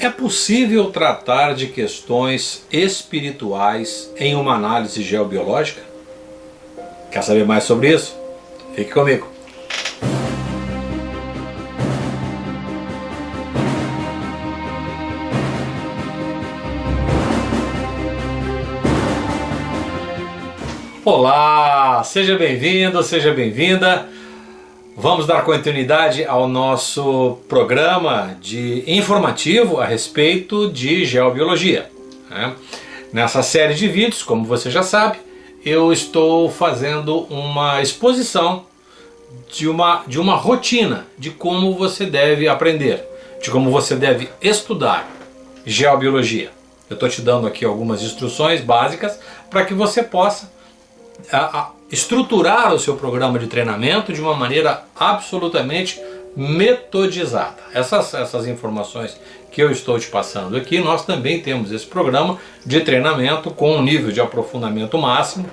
É possível tratar de questões espirituais em uma análise geobiológica? Quer saber mais sobre isso? Fique comigo. Olá, seja bem-vindo, seja bem-vinda. Vamos dar continuidade ao nosso programa informativo a respeito de geobiologia. Nessa série de vídeos, como você já sabe, eu estou fazendo uma exposição de uma rotina de como você deve aprender, de como você deve estudar geobiologia. Eu estou te dando aqui algumas instruções básicas para que você possa estruturar o seu programa de treinamento de uma maneira absolutamente metodizada. Essas informações que eu estou te passando aqui, nós também temos esse programa de treinamento com um nível de aprofundamento máximo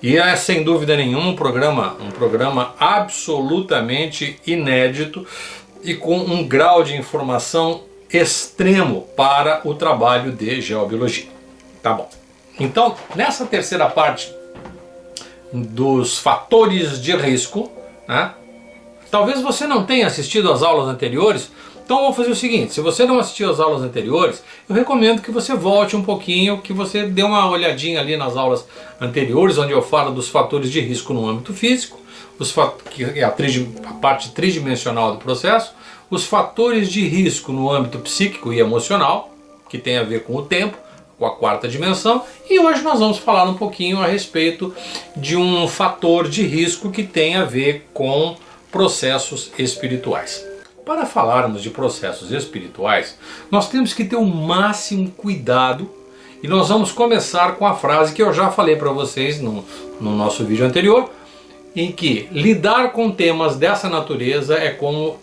e é sem dúvida nenhuma um programa absolutamente inédito e com um grau de informação extremo para o trabalho de geobiologia. Tá bom. Então, nessa terceira parte dos fatores de risco, talvez você não tenha assistido às aulas anteriores, então vamos fazer o seguinte: se você não assistiu às aulas anteriores, eu recomendo que você volte um pouquinho, que você dê uma olhadinha ali nas aulas anteriores, onde eu falo dos fatores de risco no âmbito físico, que é a parte tridimensional do processo, os fatores de risco no âmbito psíquico e emocional, que tem a ver com o tempo, com a quarta dimensão, e hoje nós vamos falar um pouquinho a respeito de um fator de risco que tem a ver com processos espirituais. Para falarmos de processos espirituais, nós temos que ter o máximo cuidado, e nós vamos começar com a frase que eu já falei para vocês no nosso vídeo anterior, em que lidar com temas dessa natureza é como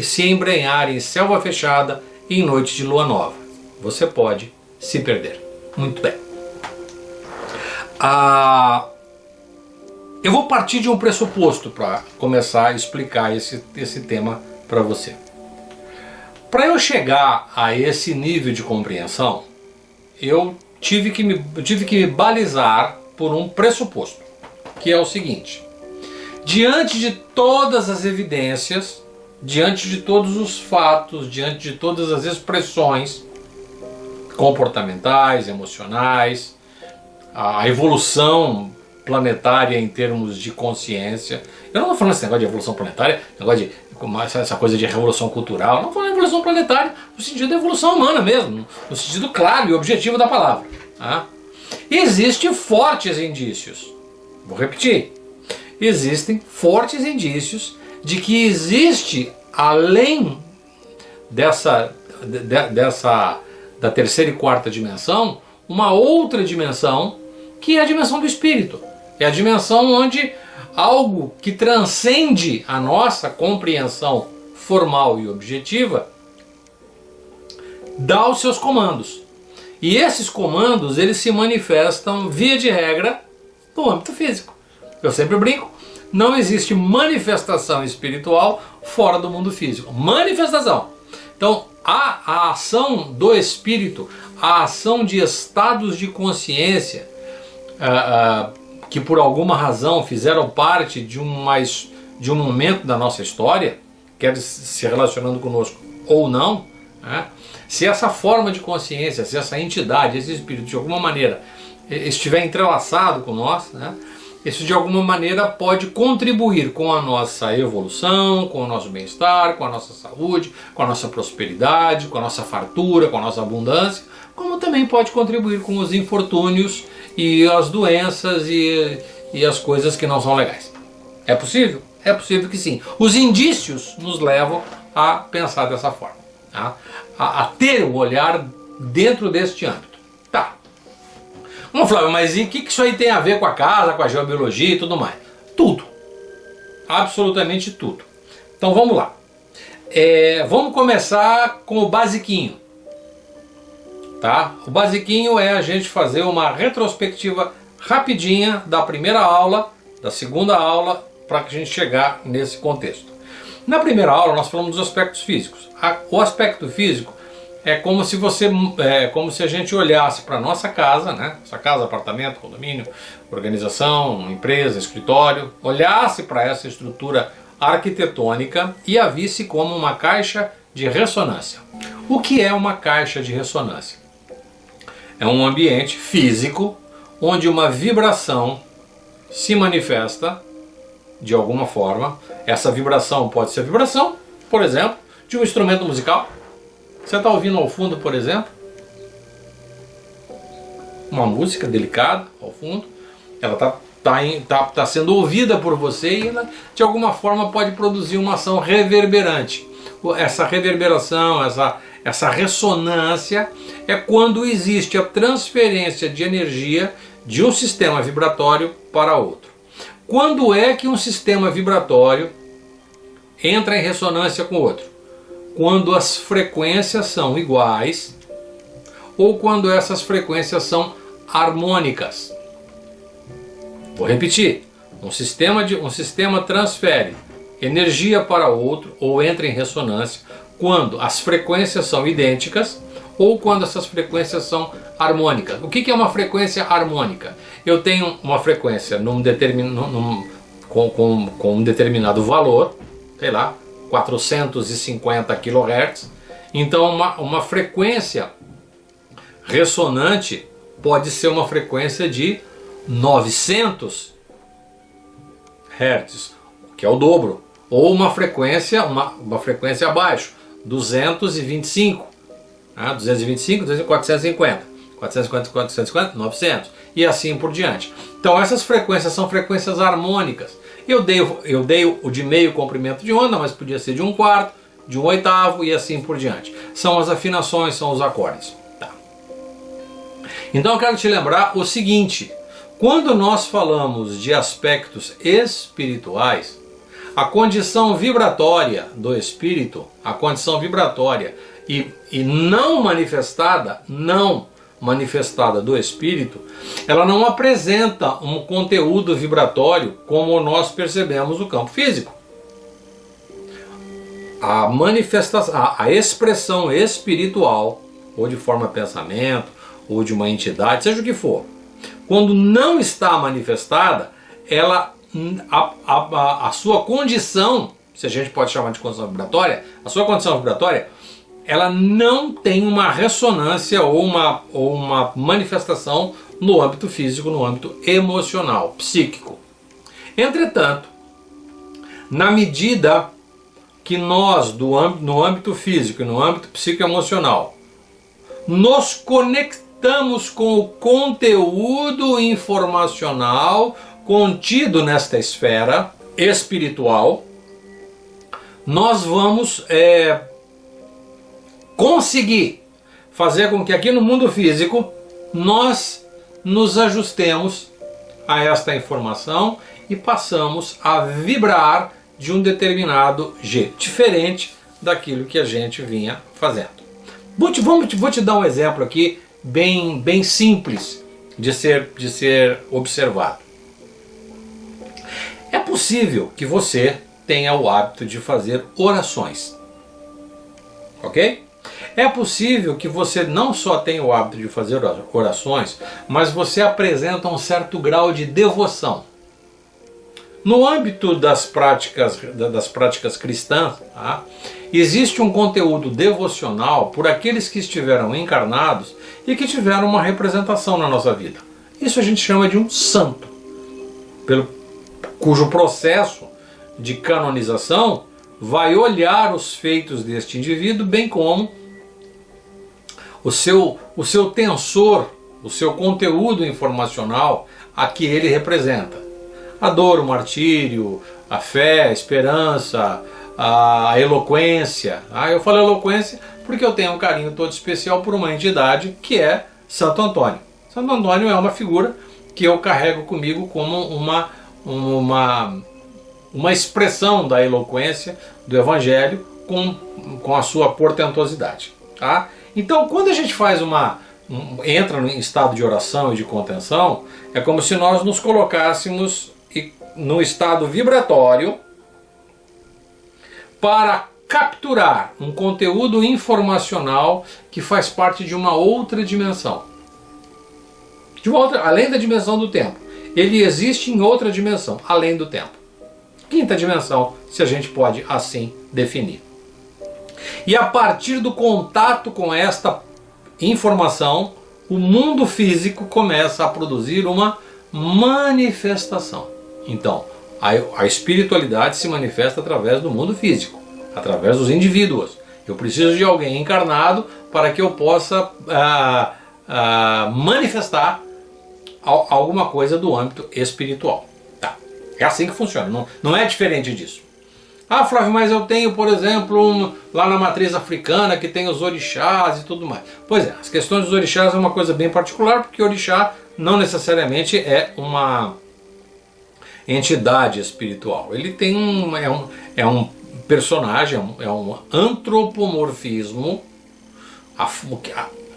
se embrenhar em selva fechada em noite de lua nova. Você pode se perder. Muito bem. Eu vou partir de um pressuposto para começar a explicar esse tema para você. Para eu chegar a esse nível de compreensão, eu tive que me balizar por um pressuposto, que é o seguinte: diante de todas as evidências, diante de todos os fatos, diante de todas as expressões comportamentais, emocionais, a evolução planetária em termos de consciência. Eu não estou falando esse negócio de evolução planetária, essa coisa de revolução cultural. Eu não estou falando de evolução planetária no sentido da evolução humana mesmo, no sentido claro e objetivo da palavra. Existem fortes indícios, vou repetir, existem fortes indícios de que existe, além da terceira e quarta dimensão, uma outra dimensão, que é a dimensão do espírito. É a dimensão onde algo que transcende a nossa compreensão formal e objetiva dá os seus comandos. E esses comandos, eles se manifestam, via de regra, no âmbito físico. Eu sempre brinco, não existe manifestação espiritual fora do mundo físico. Manifestação. Então, a ação do espírito, a ação de estados de consciência que por alguma razão fizeram parte de um momento da nossa história, quer se relacionando conosco ou não, se essa forma de consciência, se essa entidade, esse espírito de alguma maneira estiver entrelaçado com nós, isso de alguma maneira pode contribuir com a nossa evolução, com o nosso bem-estar, com a nossa saúde, com a nossa prosperidade, com a nossa fartura, com a nossa abundância, como também pode contribuir com os infortúnios e as doenças e as coisas que não são legais. É possível? É possível que sim. Os indícios nos levam a pensar dessa forma, a ter um olhar dentro deste âmbito. Tá. Flávio, mas e o que isso aí tem a ver com a casa, com a geobiologia e tudo mais? Tudo. Absolutamente tudo. Então vamos lá. Vamos começar com o basiquinho. Tá? O basiquinho é a gente fazer uma retrospectiva rapidinha da primeira aula, da segunda aula, para que a gente chegar nesse contexto. Na primeira aula nós falamos dos aspectos físicos. O aspecto físico como se a gente olhasse para nossa casa, né? Nossa casa, apartamento, condomínio, organização, empresa, escritório, olhasse para essa estrutura arquitetônica e a visse como uma caixa de ressonância. O que é uma caixa de ressonância? É um ambiente físico onde uma vibração se manifesta de alguma forma. Essa vibração pode ser a vibração, por exemplo, de um instrumento musical. Você está ouvindo ao fundo, por exemplo, uma música delicada ao fundo, ela está sendo ouvida por você e ela de alguma forma pode produzir uma ação reverberante. Essa reverberação, essa ressonância é quando existe a transferência de energia de um sistema vibratório para outro. Quando é que um sistema vibratório entra em ressonância com o outro? Quando as frequências são iguais ou quando essas frequências são harmônicas. Vou repetir, um sistema transfere energia para outro ou entra em ressonância quando as frequências são idênticas ou quando essas frequências são harmônicas. O que é uma frequência harmônica? Eu tenho uma frequência com um determinado valor, sei lá, 450 kHz. Então uma frequência ressonante pode ser uma frequência de 900 Hz, que é o dobro, ou uma frequência abaixo, 225, 450, 450, 900 e assim por diante. Então essas frequências são frequências harmônicas. Eu dei o de meio comprimento de onda, mas podia ser de 1/4, de 1/8 e assim por diante. São as afinações, são os acordes. Tá. Então eu quero te lembrar o seguinte: quando nós falamos de aspectos espirituais, a condição vibratória do espírito, a condição vibratória e não manifestada do espírito, ela não apresenta um conteúdo vibratório como nós percebemos no campo físico. A manifestação, a expressão espiritual, ou de forma de pensamento, ou de uma entidade, seja o que for, quando não está manifestada, a sua condição, se a gente pode chamar de condição vibratória, a sua condição vibratória, ela não tem uma ressonância ou uma manifestação no âmbito físico, no âmbito emocional, psíquico. Entretanto, na medida que nós, no âmbito físico e no âmbito psicoemocional, nos conectamos com o conteúdo informacional contido nesta esfera espiritual, nós vamos conseguir fazer com que aqui no mundo físico nós nos ajustemos a esta informação e passamos a vibrar de um determinado jeito, diferente daquilo que a gente vinha fazendo. Vou te dar um exemplo aqui bem simples de ser observado. É possível que você tenha o hábito de fazer orações, ok? É possível que você não só tenha o hábito de fazer orações, mas você apresenta um certo grau de devoção. No âmbito das práticas cristãs, tá? Existe um conteúdo devocional por aqueles que estiveram encarnados e que tiveram uma representação na nossa vida. Isso a gente chama de um santo, cujo processo de canonização vai olhar os feitos deste indivíduo, bem como o seu tensor, o seu conteúdo informacional a que ele representa. A dor, o martírio, a fé, a esperança, a eloquência. Eu falo eloquência porque eu tenho um carinho todo especial por uma entidade que é Santo Antônio. Santo Antônio é uma figura que eu carrego comigo como uma expressão da eloquência do Evangelho com a sua portentosidade. Tá? Então, quando a gente faz entra em estado de oração e de contenção, é como se nós nos colocássemos no estado vibratório para capturar um conteúdo informacional que faz parte de uma outra dimensão. Além da dimensão do tempo. Ele existe em outra dimensão, além do tempo. Quinta dimensão, se a gente pode assim definir. E a partir do contato com esta informação, o mundo físico começa a produzir uma manifestação. Então, a espiritualidade se manifesta através do mundo físico, através dos indivíduos. Eu preciso de alguém encarnado para que eu possa manifestar alguma coisa do âmbito espiritual. Tá. É assim que funciona, não é diferente disso. Ah, Flávio, mas eu tenho, por exemplo, lá na matriz africana que tem os orixás e tudo mais. Pois é, as questões dos orixás é uma coisa bem particular, porque orixá não necessariamente é uma entidade espiritual. Ele tem é um personagem, é um antropomorfismo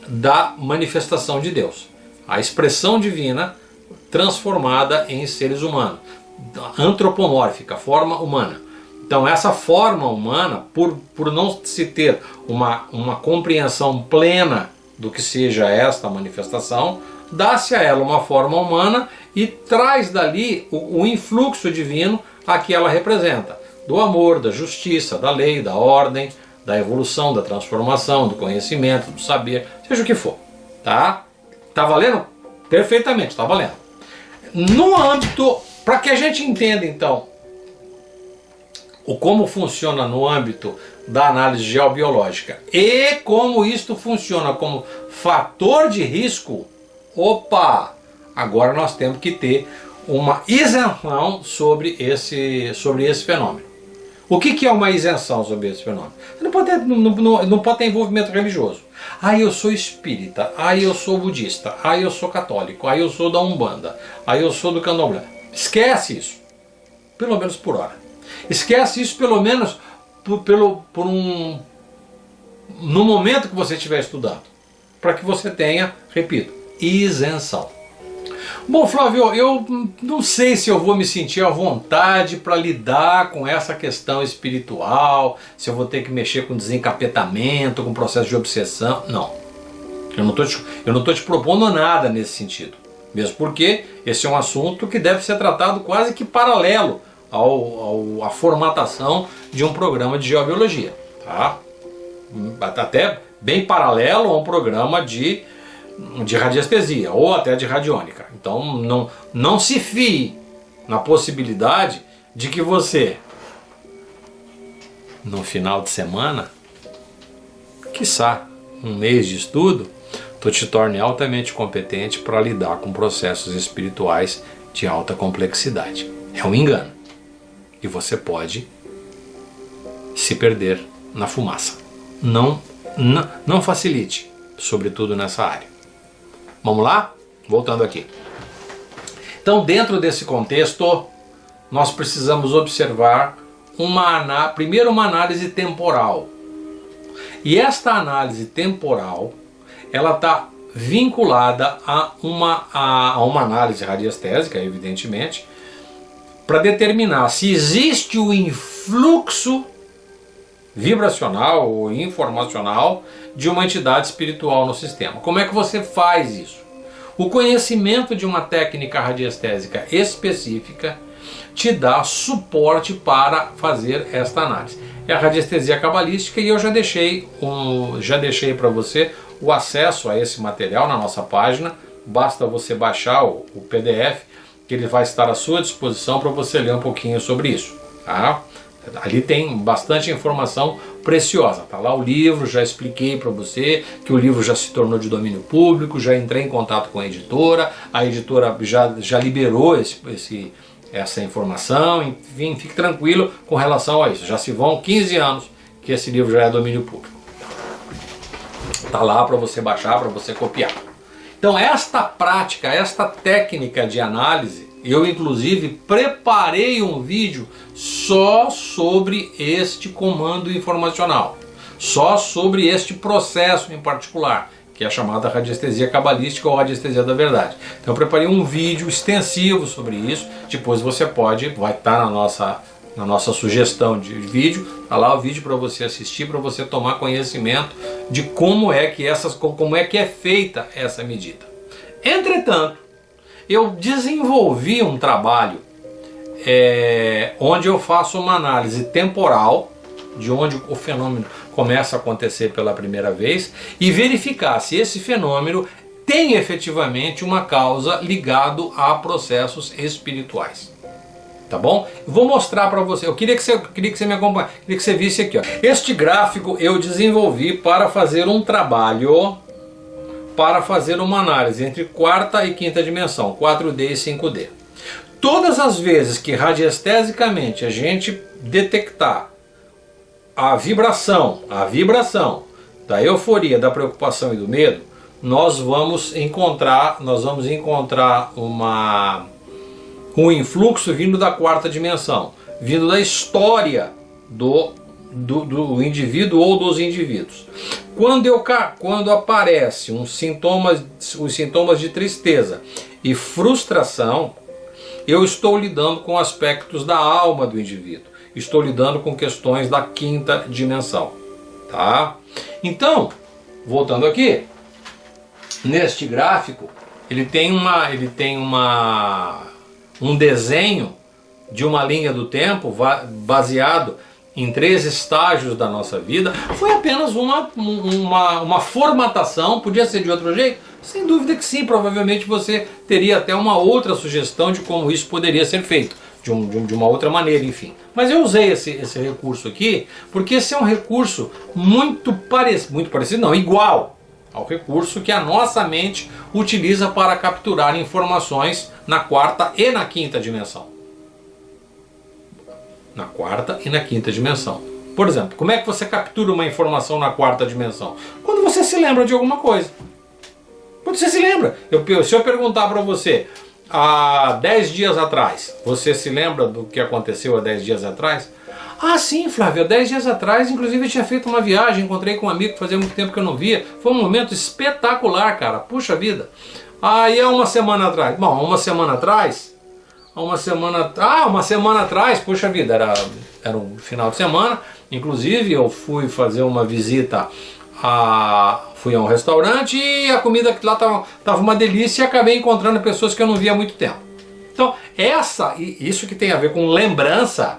da manifestação de Deus. A expressão divina transformada em seres humanos. Antropomórfica, forma humana. Então essa forma humana, por não se ter uma compreensão plena do que seja esta manifestação, dá-se a ela uma forma humana e traz dali o influxo divino a que ela representa. Do amor, da justiça, da lei, da ordem, da evolução, da transformação, do conhecimento, do saber, seja o que for. Tá? Tá valendo? Perfeitamente, tá valendo. No âmbito, para que a gente entenda então como funciona no âmbito da análise geobiológica e como isto funciona como fator de risco, agora nós temos que ter uma isenção sobre esse fenômeno. O que é uma isenção sobre esse fenômeno? Você não pode ter envolvimento religioso. Eu sou espírita, eu sou budista, eu sou católico, eu sou da Umbanda, eu sou do Candomblé. Esquece isso, pelo menos por hora. Esquece isso pelo menos no momento que você estiver estudando, para que você tenha, repito, isenção. Bom, Flávio, eu não sei se eu vou me sentir à vontade para lidar com essa questão espiritual, se eu vou ter que mexer com desencapetamento, com processo de obsessão. Não. Eu não estou te propondo nada nesse sentido. Mesmo porque esse é um assunto que deve ser tratado quase que paralelo à formatação de um programa de geobiologia. Tá? Até bem paralelo a um programa de radiestesia ou até de radiônica. Então não se fie na possibilidade de que você, no final de semana, quiçá um mês de estudo, tu te torne altamente competente para lidar com processos espirituais de alta complexidade. É um engano. E você pode se perder na fumaça. Não facilite, sobretudo nessa área. Vamos lá? Voltando aqui. Então, dentro desse contexto, nós precisamos observar primeiro uma análise temporal. E esta análise temporal, ela está vinculada a uma análise radiestésica, evidentemente, para determinar se existe o influxo vibracional ou informacional de uma entidade espiritual no sistema. Como é que você faz isso? O conhecimento de uma técnica radiestésica específica te dá suporte para fazer esta análise. É a radiestesia cabalística e eu já deixei para você o acesso a esse material na nossa página. Basta você baixar o PDF, que ele vai estar à sua disposição para você ler um pouquinho sobre isso. Tá? Ali tem bastante informação preciosa. Tá lá o livro, já expliquei para você que o livro já se tornou de domínio público, já entrei em contato com a editora já liberou essa informação, enfim, fique tranquilo com relação a isso. Já se vão 15 anos que esse livro já é domínio público. Tá lá para você baixar, para você copiar. Então esta prática, esta técnica de análise, eu inclusive preparei um vídeo só sobre este comando informacional, só sobre este processo em particular, que é a chamada radiestesia cabalística ou radiestesia da verdade. Então eu preparei um vídeo extensivo sobre isso, depois vai estar na nossa sugestão de vídeo, está lá o vídeo para você assistir, para você tomar conhecimento de como é que é feita essa medida. Entretanto, eu desenvolvi um trabalho onde eu faço uma análise temporal de onde o fenômeno começa a acontecer pela primeira vez e verificar se esse fenômeno tem efetivamente uma causa ligado a processos espirituais. Tá bom? Vou mostrar para você. Eu queria que você me acompanhasse, queria que você visse aqui, ó. Este gráfico eu desenvolvi para fazer um trabalho, para fazer uma análise entre quarta e quinta dimensão, 4D e 5D. Todas as vezes que radiestesicamente a gente detectar a vibração da euforia, da preocupação e do medo, nós vamos encontrar um influxo vindo da quarta dimensão, vindo da história do indivíduo ou dos indivíduos. Quando aparecem os sintomas de tristeza e frustração, eu estou lidando com aspectos da alma do indivíduo, estou lidando com questões da quinta dimensão, tá? Então, voltando aqui, neste gráfico, ele tem um desenho de uma linha do tempo baseado em 3 estágios da nossa vida. Foi apenas uma formatação, podia ser de outro jeito? Sem dúvida que sim, provavelmente você teria até uma outra sugestão de como isso poderia ser feito, de uma outra maneira, enfim. Mas eu usei esse recurso aqui, porque esse é um recurso muito parecido, não, igual ao recurso que a nossa mente utiliza para capturar informações na quarta e na quinta dimensão. Na quarta e na quinta dimensão. Por exemplo, como é que você captura uma informação na quarta dimensão? Quando você se lembra de alguma coisa. Quando você se lembra. Se eu perguntar para você, há 10 dias atrás, você se lembra do que aconteceu há 10 dias atrás? Ah, sim, Flávio, há 10 dias atrás, inclusive eu tinha feito uma viagem, encontrei com um amigo que fazia muito tempo que eu não via. Foi um momento espetacular, cara, puxa vida. E há uma semana atrás? Bom, uma semana atrás, puxa vida, era um final de semana, inclusive eu fui fazer uma visita fui a um restaurante e a comida que lá estava uma delícia e acabei encontrando pessoas que eu não via há muito tempo. Então, isso que tem a ver com lembrança,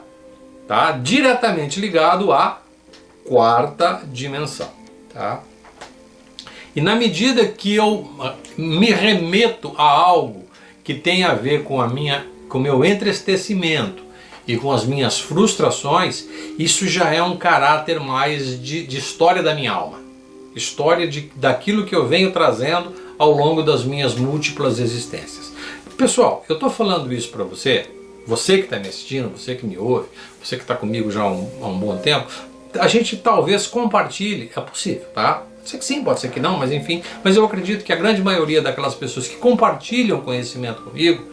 tá? Diretamente ligado à quarta dimensão, tá? E na medida que eu me remeto a algo que tem a ver com o meu entristecimento e com as minhas frustrações, isso já é um caráter mais de história da minha alma. História daquilo que eu venho trazendo ao longo das minhas múltiplas existências. Pessoal, eu estou falando isso para você que está me assistindo, você que me ouve, você que está comigo já há um bom tempo, a gente talvez compartilhe, é possível, tá? Pode ser que sim, pode ser que não, mas enfim, mas eu acredito que a grande maioria daquelas pessoas que compartilham conhecimento comigo,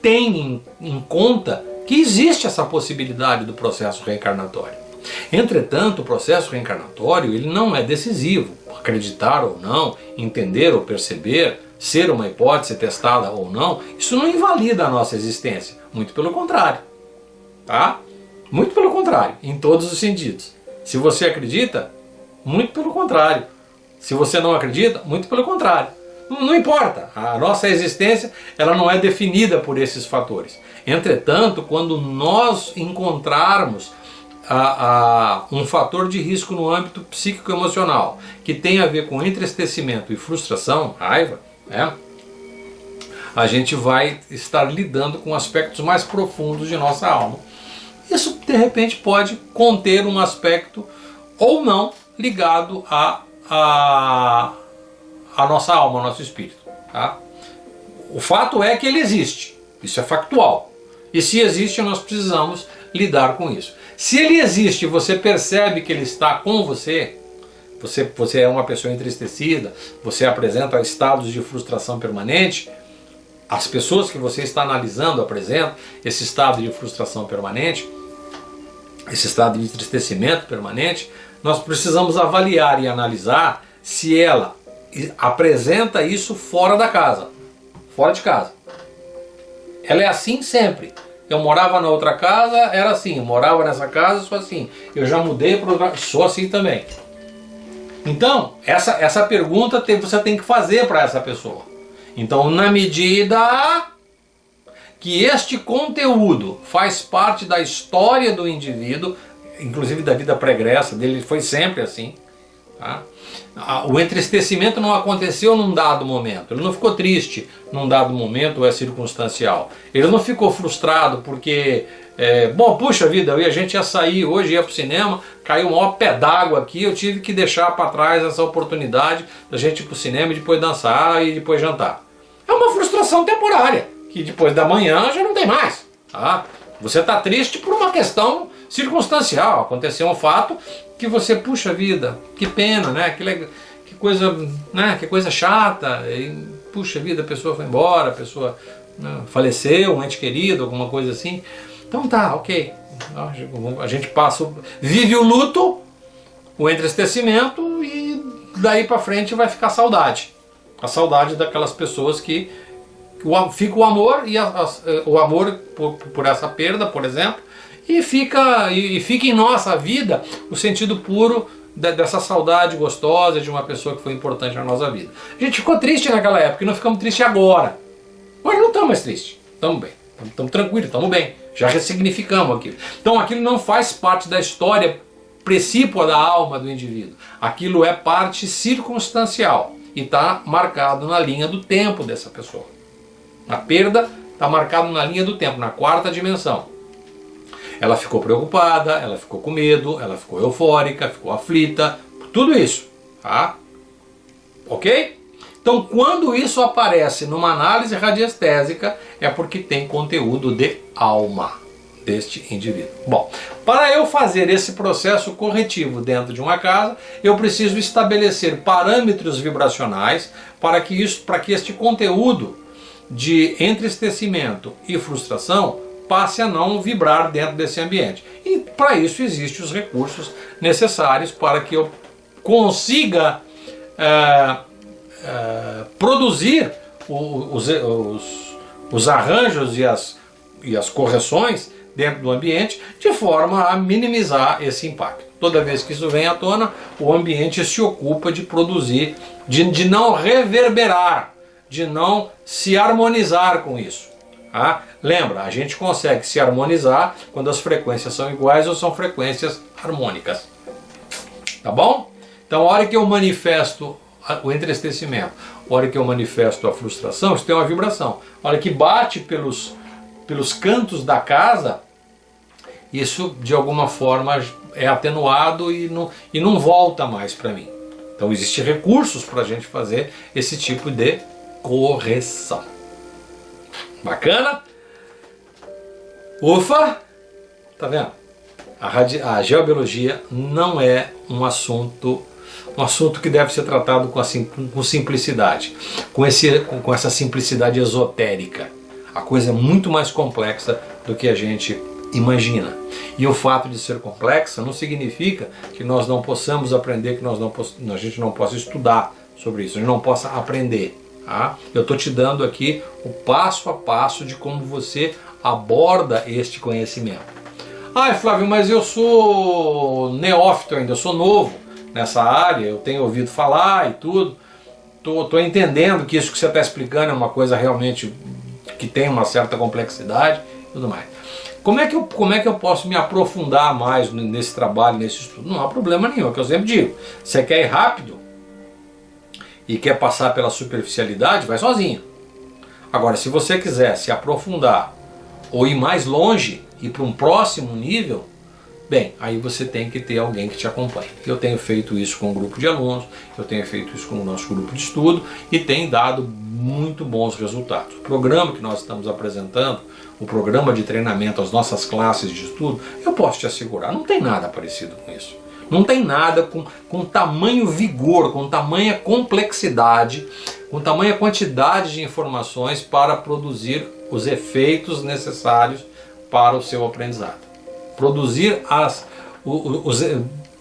tem em conta que existe essa possibilidade do processo reencarnatório. Entretanto, o processo reencarnatório ele não é decisivo. Acreditar ou não, entender ou perceber, ser uma hipótese testada ou não, isso não invalida a nossa existência. Muito pelo contrário. Tá? Muito pelo contrário, em todos os sentidos. Se você acredita, muito pelo contrário. Se você não acredita, muito pelo contrário. Não importa, a nossa existência ela não é definida por esses fatores. Entretanto, quando nós encontrarmos um fator de risco no âmbito psíquico-emocional que tem a ver com entristecimento e frustração, raiva, a gente vai estar lidando com aspectos mais profundos de nossa alma. Isso de repente pode conter um aspecto ou não ligado à nossa alma, ao nosso espírito. Tá? O fato é que ele existe, isso é factual. E se existe, nós precisamos lidar com isso. Se ele existe e você percebe que ele está com você, você é uma pessoa entristecida, você apresenta estados de frustração permanente, as pessoas que você está analisando apresentam esse estado de frustração permanente, esse estado de entristecimento permanente, nós precisamos avaliar e analisar se ela apresenta isso fora da casa, fora de casa. Ela é assim sempre. Eu morava na outra casa, era assim. Eu morava nessa casa, sou assim. Eu já mudei para outra, sou assim também. Então, essa pergunta você tem que fazer para essa pessoa. Então, na medida que este conteúdo faz parte da história do indivíduo, inclusive da vida pregressa dele, foi sempre assim. Tá? O entristecimento não aconteceu num dado momento, ele não ficou triste num dado momento ou é circunstancial. Ele não ficou frustrado porque, bom, puxa vida, a gente ia sair hoje, ia para o cinema, caiu um maior pé d'água aqui, eu tive que deixar para trás essa oportunidade da gente ir para o cinema e depois dançar e depois jantar. É uma frustração temporária, que depois da manhã já não tem mais. Tá? Você está triste por uma questão circunstancial, aconteceu um fato que você, puxa vida, que pena, né? Que coisa, né? Que coisa chata, e, puxa vida, a pessoa foi embora, a pessoa, né, faleceu, um ente querido, alguma coisa assim. Então tá, ok, a gente passa, vive o luto, o entristecimento e daí para frente vai ficar saudade. A saudade daquelas pessoas que fica o amor e o amor por essa perda, por exemplo, e fica em nossa vida o sentido puro dessa saudade gostosa de uma pessoa que foi importante na nossa vida. A gente ficou triste naquela época e não ficamos tristes agora. Hoje não estamos mais tristes, estamos bem, estamos tranquilos, estamos bem, já ressignificamos aquilo. Então aquilo não faz parte da história precípua da alma do indivíduo, aquilo é parte circunstancial e está marcado na linha do tempo dessa pessoa. A perda está marcada na linha do tempo, na quarta dimensão. Ela ficou preocupada, ela ficou com medo, ela ficou eufórica, ficou aflita, tudo isso, tá? Ok? Então, quando isso aparece numa análise radiestésica, é porque tem conteúdo de alma deste indivíduo. Bom, para eu fazer esse processo corretivo dentro de uma casa, eu preciso estabelecer parâmetros vibracionais para que este conteúdo de entristecimento e frustração passe a não vibrar dentro desse ambiente. E para isso existem os recursos necessários para que eu consiga produzir os arranjos e as correções dentro do ambiente de forma a minimizar esse impacto. Toda vez que isso vem à tona, o ambiente se ocupa de produzir, de não reverberar, de não se harmonizar com isso. Tá? Lembra, a gente consegue se harmonizar quando as frequências são iguais ou são frequências harmônicas. Tá bom? Então, a hora que eu manifesto o entristecimento, a hora que eu manifesto a frustração, isso tem uma vibração. A hora que bate pelos cantos da casa, isso de alguma forma é atenuado e não volta mais para mim. Então, existem recursos para a gente fazer esse tipo de correção. Bacana? Ufa! Tá vendo? A geobiologia não é um assunto que deve ser tratado com simplicidade, com essa simplicidade esotérica. A coisa é muito mais complexa do que a gente imagina. E o fato de ser complexa não significa que nós não possamos aprender, que a gente não possa estudar sobre isso, a gente não possa aprender. Tá? Eu estou te dando aqui o passo a passo de como você aborda este conhecimento. Ah, Flávio, mas eu sou neófito ainda, eu sou novo nessa área, eu tenho ouvido falar e tudo, estou entendendo que isso que você está explicando é uma coisa realmente que tem uma certa complexidade e tudo mais. Como é que eu posso me aprofundar mais nesse trabalho, nesse estudo? Não há problema nenhum, é o que eu sempre digo. Você quer ir rápido e quer passar pela superficialidade, vai sozinho. Agora, se você quiser se aprofundar ou ir mais longe, ir para um próximo nível, bem, aí você tem que ter alguém que te acompanhe. Eu tenho feito isso com um grupo de alunos, eu tenho feito isso com o nosso grupo de estudo e tem dado muito bons resultados. O programa que nós estamos apresentando, o programa de treinamento, as nossas classes de estudo, eu posso te assegurar, não tem nada parecido com isso. Não tem nada com tamanho vigor, com tamanha complexidade, com tamanha quantidade de informações para produzir os efeitos necessários para o seu aprendizado. Produzir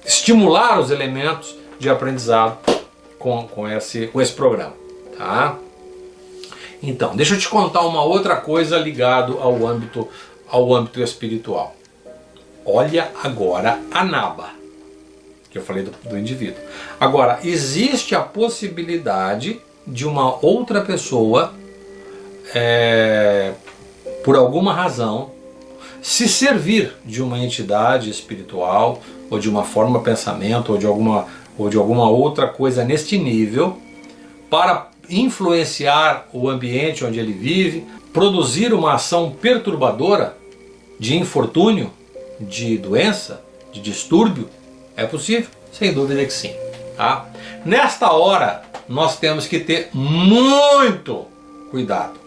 estimular os elementos de aprendizado com esse programa. Tá? Então, deixa eu te contar uma outra coisa ligado ao âmbito ao âmbito espiritual. Olha agora a naba, que eu falei do indivíduo. Agora, existe a possibilidade de uma outra pessoa, por alguma razão, se servir de uma entidade espiritual, ou de uma forma de pensamento, ou de alguma outra coisa neste nível, para influenciar o ambiente onde ele vive, produzir uma ação perturbadora de infortúnio, de doença, de distúrbio. É possível? Sem dúvida que sim. Tá? Nesta hora, nós temos que ter muito cuidado,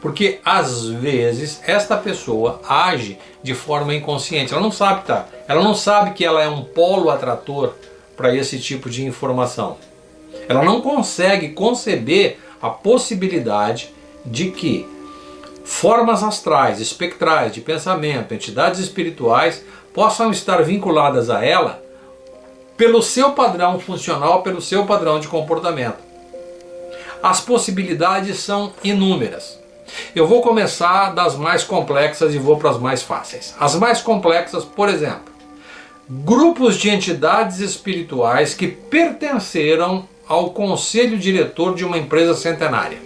porque às vezes esta pessoa age de forma inconsciente. Ela não sabe, ela não sabe que ela é um polo atrator para esse tipo de informação. Ela não consegue conceber a possibilidade de que formas astrais, espectrais, de pensamento, entidades espirituais possam estar vinculadas a ela pelo seu padrão funcional, pelo seu padrão de comportamento. As possibilidades são inúmeras. Eu vou começar das mais complexas e vou para as mais fáceis. As mais complexas, por exemplo, grupos de entidades espirituais que pertenceram ao conselho diretor de uma empresa centenária.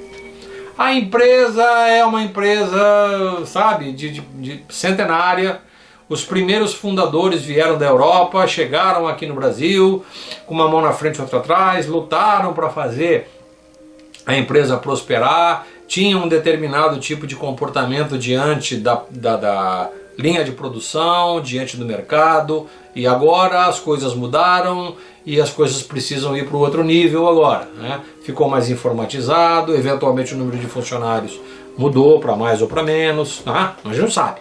A empresa é uma empresa, sabe, de centenária. Os primeiros fundadores vieram da Europa, chegaram aqui no Brasil, com uma mão na frente e outra atrás, lutaram para fazer a empresa prosperar, tinham um determinado tipo de comportamento diante da linha de produção, diante do mercado, e agora as coisas mudaram e as coisas precisam ir para o outro nível agora, né? Ficou mais informatizado, eventualmente o número de funcionários mudou para mais ou para menos, a gente não sabe.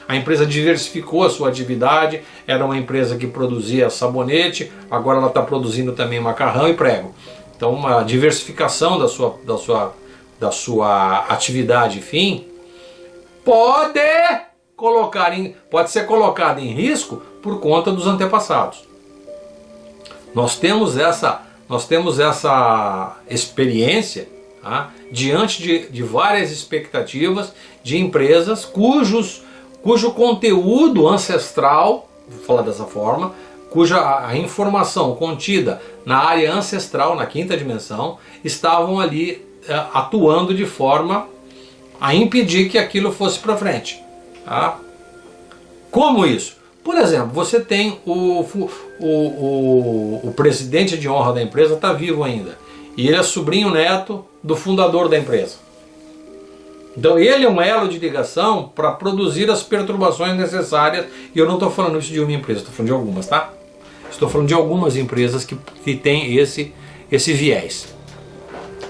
A empresa diversificou a sua atividade, era uma empresa que produzia sabonete, agora ela está produzindo também macarrão e prego. Então uma diversificação da sua atividade, enfim, pode ser colocada em risco por conta dos antepassados. Nós temos essa experiência, tá? Diante de várias expectativas de empresas cujo conteúdo ancestral, vou falar dessa forma, cuja a informação contida na área ancestral, na quinta dimensão, estavam ali atuando de forma a impedir que aquilo fosse para frente. Tá? Como isso? Por exemplo, você tem o presidente de honra da empresa, está vivo ainda, e ele é sobrinho neto do fundador da empresa. Então ele é um elo de ligação para produzir as perturbações necessárias, e eu não estou falando isso de uma empresa, estou falando de algumas, tá? Estou falando de algumas empresas que têm esse viés.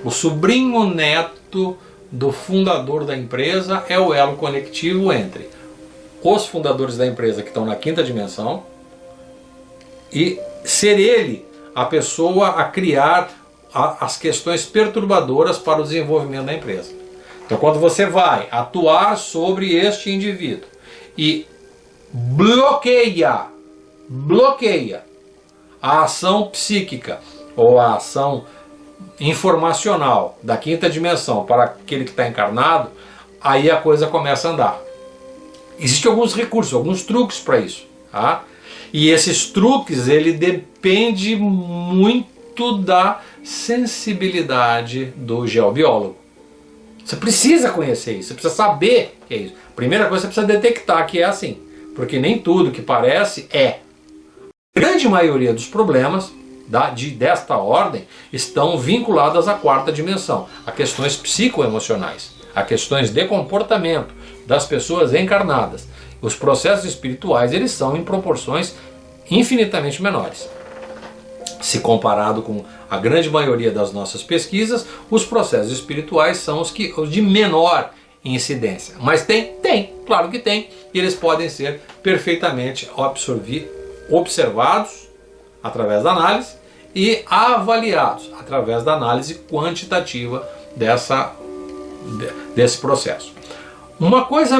O sobrinho neto do fundador da empresa é o elo conectivo entre os fundadores da empresa que estão na quinta dimensão e ser ele a pessoa a criar as questões perturbadoras para o desenvolvimento da empresa. Então quando você vai atuar sobre este indivíduo e bloqueia a ação psíquica ou a ação informacional da quinta dimensão para aquele que está encarnado, aí a coisa começa a andar. Existem alguns recursos, alguns truques para isso, tá? E esses truques, ele depende muito da sensibilidade do geobiólogo. Você precisa conhecer isso, você precisa saber que é isso. Primeira coisa, você precisa detectar que é assim, porque nem tudo que parece é. A grande maioria dos problemas desta ordem estão vinculadas à quarta dimensão, a questões psicoemocionais, a questões de comportamento das pessoas encarnadas. Os processos espirituais, eles são em proporções infinitamente menores. Se comparado com a grande maioria das nossas pesquisas, os processos espirituais são os de menor incidência. Mas tem, claro que tem, e eles podem ser perfeitamente observados através da análise e avaliados através da análise quantitativa desse processo. Uma coisa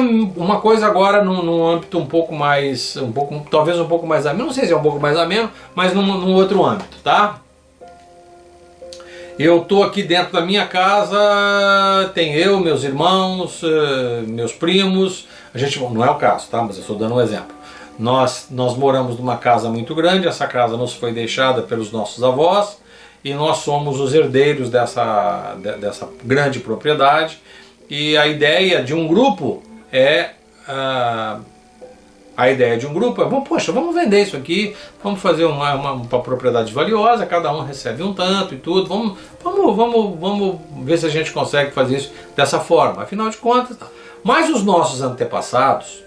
agora num âmbito talvez um pouco mais ameno, não sei se é um pouco mais ameno, mas num outro âmbito, tá? Eu estou aqui dentro da minha casa, tem eu, meus irmãos, meus primos, A gente, não é o caso, tá? Mas eu estou dando um exemplo. Nós moramos numa casa muito grande, essa casa nos foi deixada pelos nossos avós e nós somos os herdeiros dessa grande propriedade, e a ideia de um grupo é poxa, vamos vender isso aqui, vamos fazer uma propriedade valiosa, cada um recebe um tanto e tudo, vamos ver se a gente consegue fazer isso dessa forma, afinal de contas. Mas os nossos antepassados,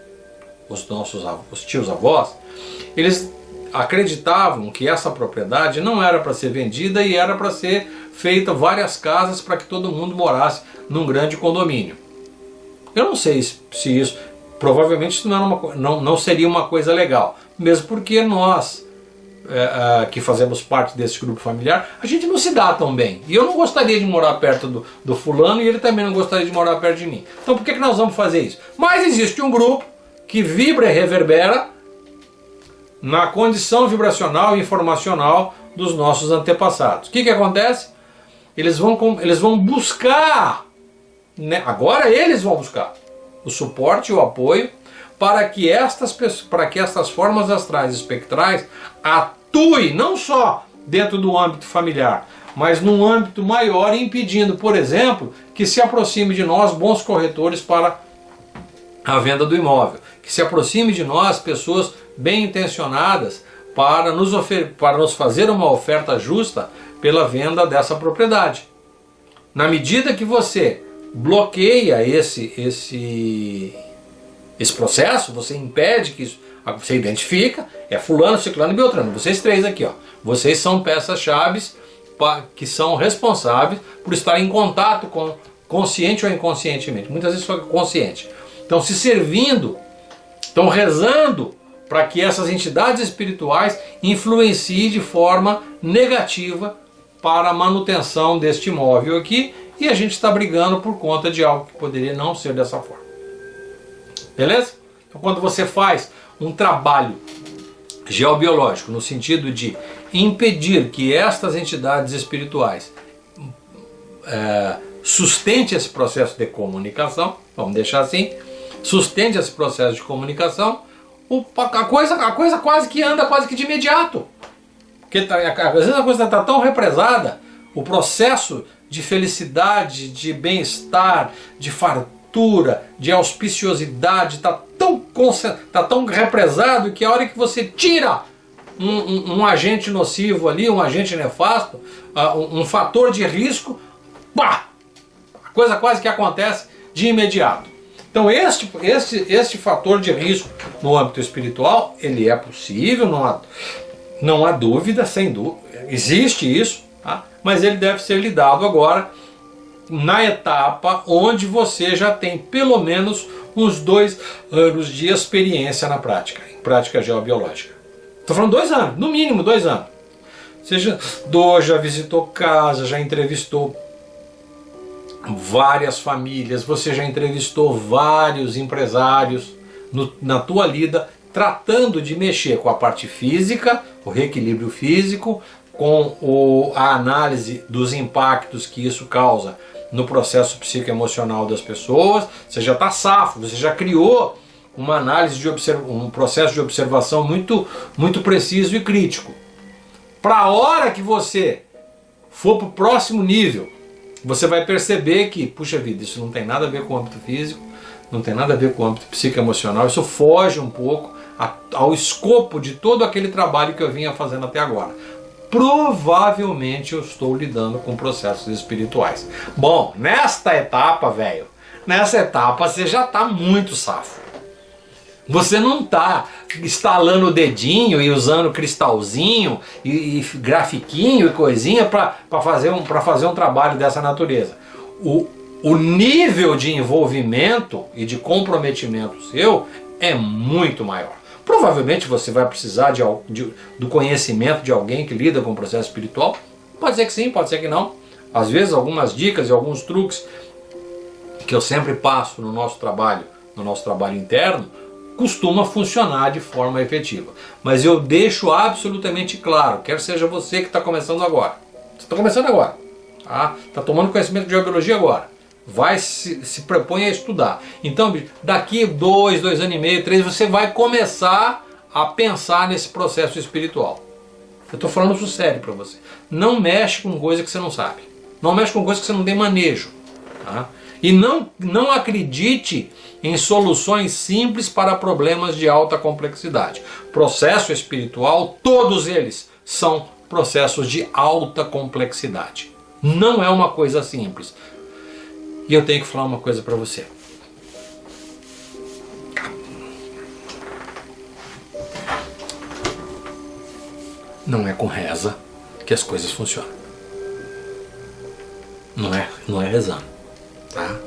os tios avós, eles acreditavam que essa propriedade não era para ser vendida e era para ser feita várias casas para que todo mundo morasse num grande condomínio. Eu não sei se isso, provavelmente isso não seria uma coisa legal, mesmo porque nós que fazemos parte desse grupo familiar, a gente não se dá tão bem. E eu não gostaria de morar perto do fulano e ele também não gostaria de morar perto de mim. Então por que nós vamos fazer isso? Mas existe um grupo que vibra e reverbera na condição vibracional e informacional dos nossos antepassados. O que acontece? Eles vão buscar, né? Agora eles vão buscar o suporte e o apoio para que estas formas astrais espectrais atuem não só dentro do âmbito familiar, mas num âmbito maior, impedindo, por exemplo, que se aproxime de nós bons corretores para a venda do imóvel, que se aproxime de nós pessoas bem intencionadas para nos fazer uma oferta justa pela venda dessa propriedade. Na medida que você bloqueia esse processo, você impede que isso, você identifica, é fulano, ciclano e beltrano, vocês três aqui, ó, vocês são peças-chave que são responsáveis por estar em contato com, consciente ou inconscientemente, muitas vezes só consciente, estão se servindo, estão rezando para que essas entidades espirituais influenciem de forma negativa para a manutenção deste imóvel aqui, e a gente está brigando por conta de algo que poderia não ser dessa forma. Beleza? Então quando você faz um trabalho geobiológico no sentido de impedir que estas entidades espirituais sustente esse processo de comunicação, vamos deixar assim, sustente esse processo de comunicação, a coisa quase que anda quase que de imediato. Porque às vezes a coisa está tão represada, o processo de felicidade, de bem-estar, de fartura, de auspiciosidade está tão represado que a hora que você tira um agente nocivo ali, um agente nefasto, um fator de risco, pá, a coisa quase que acontece de imediato. Então este fator de risco no âmbito espiritual, ele é possível, não há dúvida, sem dúvida, existe isso, tá? Mas ele deve ser lidado agora na etapa onde você já tem pelo menos uns 2 anos de experiência na prática, em prática geobiológica. Estou falando 2 anos, no mínimo 2 anos. Você já visitou casa, já entrevistou várias famílias, você já entrevistou vários empresários na tua lida, tratando de mexer com a parte física, o reequilíbrio físico, com a análise dos impactos que isso causa no processo psicoemocional das pessoas. Você já está safo, você já criou uma análise um processo de observação muito preciso e crítico. Para a hora que você for para o próximo nível, você vai perceber que, puxa vida, isso não tem nada a ver com o âmbito físico, não tem nada a ver com o âmbito psicoemocional, isso foge um pouco ao escopo de todo aquele trabalho que eu vinha fazendo até agora. Provavelmente eu estou lidando com processos espirituais. Bom, nesta etapa, velho, você já está muito safo. Você não está estalando o dedinho e usando cristalzinho e grafiquinho e coisinha para fazer um trabalho dessa natureza. O nível de envolvimento e de comprometimento seu é muito maior. Provavelmente você vai precisar do conhecimento de alguém que lida com o processo espiritual. Pode ser que sim, pode ser que não. Às vezes algumas dicas e alguns truques que eu sempre passo no nosso trabalho interno, costuma funcionar de forma efetiva. Mas eu deixo absolutamente claro, quer seja você que está começando agora. Você está começando agora. Está tomando conhecimento de geobiologia agora. se propõe a estudar. Então, daqui 2 anos e meio, 3, você vai começar a pensar nesse processo espiritual. Eu estou falando isso sério para você. Não mexe com coisa que você não sabe. Não mexe com coisa que você não tem manejo. Tá? E não acredite em soluções simples para problemas de alta complexidade. Processo espiritual, todos eles são processos de alta complexidade. Não é uma coisa simples. E eu tenho que falar uma coisa para você. Não é com reza que as coisas funcionam. Não é rezando, tá?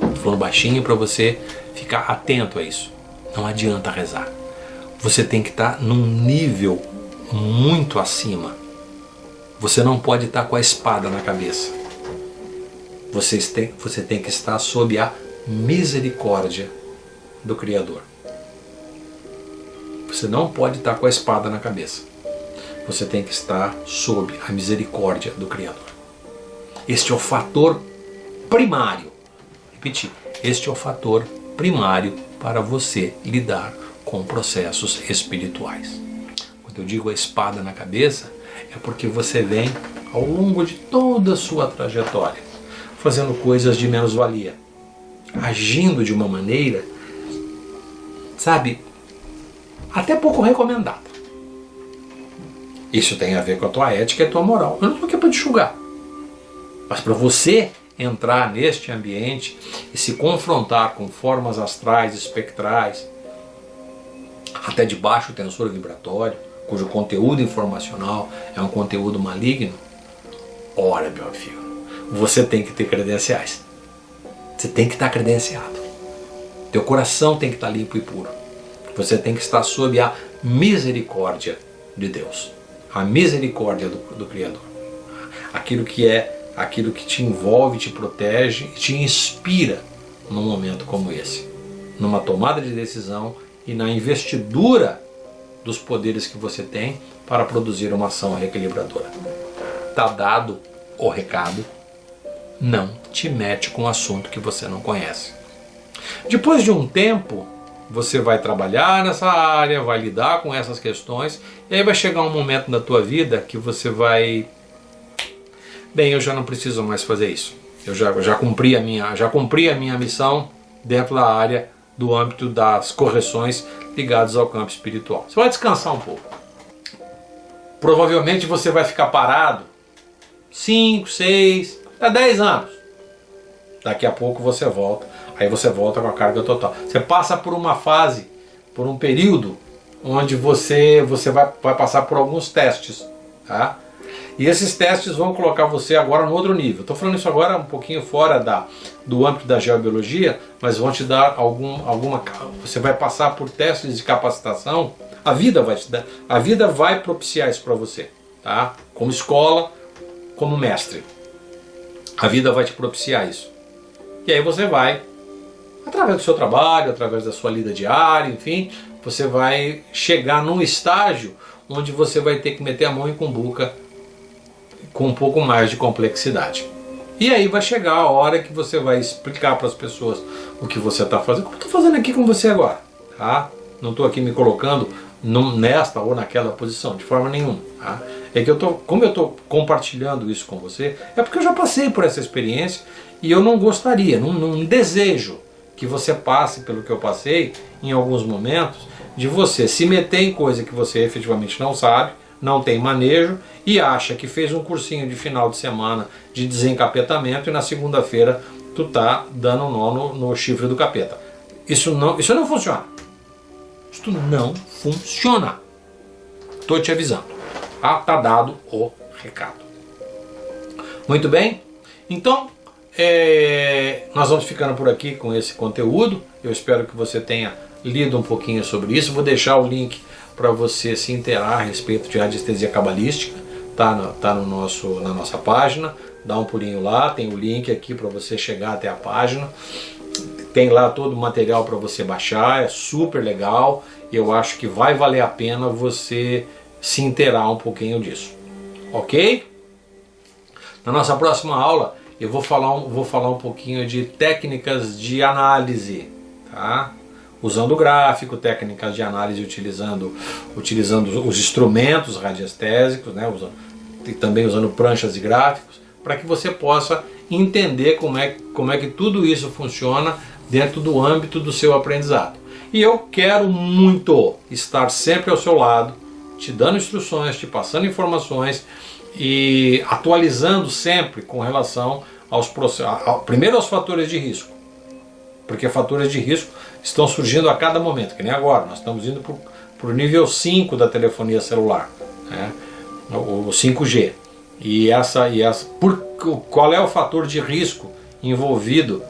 Tô falando baixinho para você ficar atento a isso. Não adianta rezar. Você tem que estar num nível muito acima. Você não pode estar com a espada na cabeça. Você tem que estar sob a misericórdia do Criador. Você não pode estar com a espada na cabeça. Você tem que estar sob a misericórdia do Criador. Este é o fator primário. Repetir. Este é o fator primário para você lidar com processos espirituais. Quando eu digo a espada na cabeça, é porque você vem ao longo de toda a sua trajetória fazendo coisas de menos-valia, agindo de uma maneira, sabe, até pouco recomendada. Isso tem a ver com a tua ética e a tua moral. Eu não estou aqui para te julgar. Mas para você entrar neste ambiente e se confrontar com formas astrais, espectrais, até de baixo tensor vibratório, cujo conteúdo informacional é um conteúdo maligno, ora, meu filho, você tem que ter credenciais. Você tem que estar credenciado. Teu coração tem que estar limpo e puro. Você tem que estar sob a misericórdia de Deus. A misericórdia do Criador. Aquilo que te envolve, te protege e te inspira num momento como esse. Numa tomada de decisão e na investidura dos poderes que você tem para produzir uma ação reequilibradora. Está dado o recado. Não te mete com um assunto que você não conhece. Depois de um tempo, você vai trabalhar nessa área, vai lidar com essas questões, e aí vai chegar um momento da tua vida que você vai... Bem, eu já não preciso mais fazer isso. Eu já cumpri a minha missão dentro da área do âmbito das correções ligadas ao campo espiritual. Você vai descansar um pouco. Provavelmente você vai ficar parado 5, 6, até 10 anos. Daqui a pouco você volta. Aí você volta com a carga total. Você passa por uma fase, por um período, onde você vai passar por alguns testes. Tá? E esses testes vão colocar você agora no outro nível. Estou falando isso agora um pouquinho fora do âmbito da geobiologia, mas vão te dar alguma... Você vai passar por testes de capacitação. A vida vai propiciar isso para você. Tá? Como escola, como mestre. A vida vai te propiciar isso. E aí você vai, através do seu trabalho, através da sua lida diária, enfim, você vai chegar num estágio onde você vai ter que meter a mão em cumbuca com um pouco mais de complexidade. E aí vai chegar a hora que você vai explicar para as pessoas o que você está fazendo, como eu estou fazendo aqui com você agora. Tá? Não estou aqui me colocando nesta ou naquela posição, de forma nenhuma. Tá? É que como eu estou compartilhando isso com você, é porque eu já passei por essa experiência e eu não gostaria, não desejo que você passe pelo que eu passei em alguns momentos, de você se meter em coisa que você efetivamente não sabe, não tem manejo e acha que fez um cursinho de final de semana de desencapetamento e na segunda-feira tu tá dando um nó no chifre do capeta. Isso não funciona. Isso não funciona. Estou te avisando. Tá dado o recado. Muito bem? Então, nós vamos ficando por aqui com esse conteúdo. Eu espero que você tenha lido um pouquinho sobre isso. Vou deixar o link para você se inteirar a respeito de radiestesia cabalística. Tá na nossa página. Dá um pulinho lá, tem o link aqui para você chegar até a página. Tem lá todo o material para você baixar, é super legal. E eu acho que vai valer a pena você se inteirar um pouquinho disso. Ok? Na nossa próxima aula eu vou falar um pouquinho de técnicas de análise, tá? Usando gráfico, técnicas de análise utilizando os instrumentos radiestésicos, né? E também usando pranchas e gráficos, para que você possa entender como é que tudo isso funciona dentro do âmbito do seu aprendizado. E eu quero muito estar sempre ao seu lado, te dando instruções, te passando informações e atualizando sempre com relação primeiro aos fatores de risco, porque fatores de risco estão surgindo a cada momento, que nem agora, nós estamos indo para o nível 5 da telefonia celular, né? O 5G. Qual é o fator de risco envolvido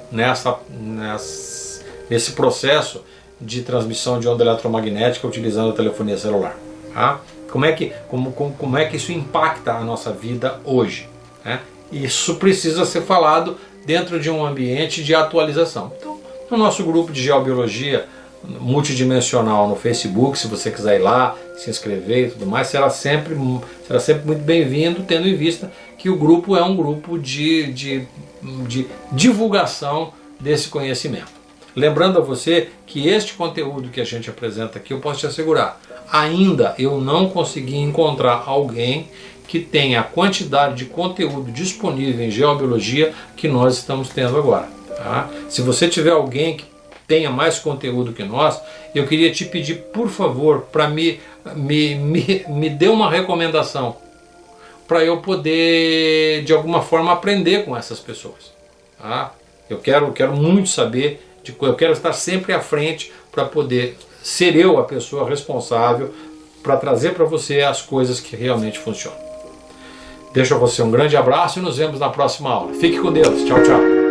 nesse processo de transmissão de onda eletromagnética utilizando a telefonia celular? Tá? Como é que isso impacta a nossa vida hoje, né? Isso precisa ser falado dentro de um ambiente de atualização. Então, no nosso grupo de geobiologia multidimensional no Facebook, se você quiser ir lá, se inscrever e tudo mais, será sempre muito bem-vindo, tendo em vista que o grupo é um grupo de divulgação desse conhecimento. Lembrando a você que este conteúdo que a gente apresenta aqui, eu posso te assegurar, ainda eu não consegui encontrar alguém que tenha a quantidade de conteúdo disponível em geobiologia que nós estamos tendo agora. Tá? Se você tiver alguém que tenha mais conteúdo que nós, eu queria te pedir, por favor, para me dê uma recomendação para eu poder, de alguma forma, aprender com essas pessoas. Tá? Eu quero muito saber, eu quero estar sempre à frente para poder ser eu a pessoa responsável para trazer para você as coisas que realmente funcionam. Deixo a você um grande abraço e nos vemos na próxima aula. Fique com Deus. Tchau, tchau.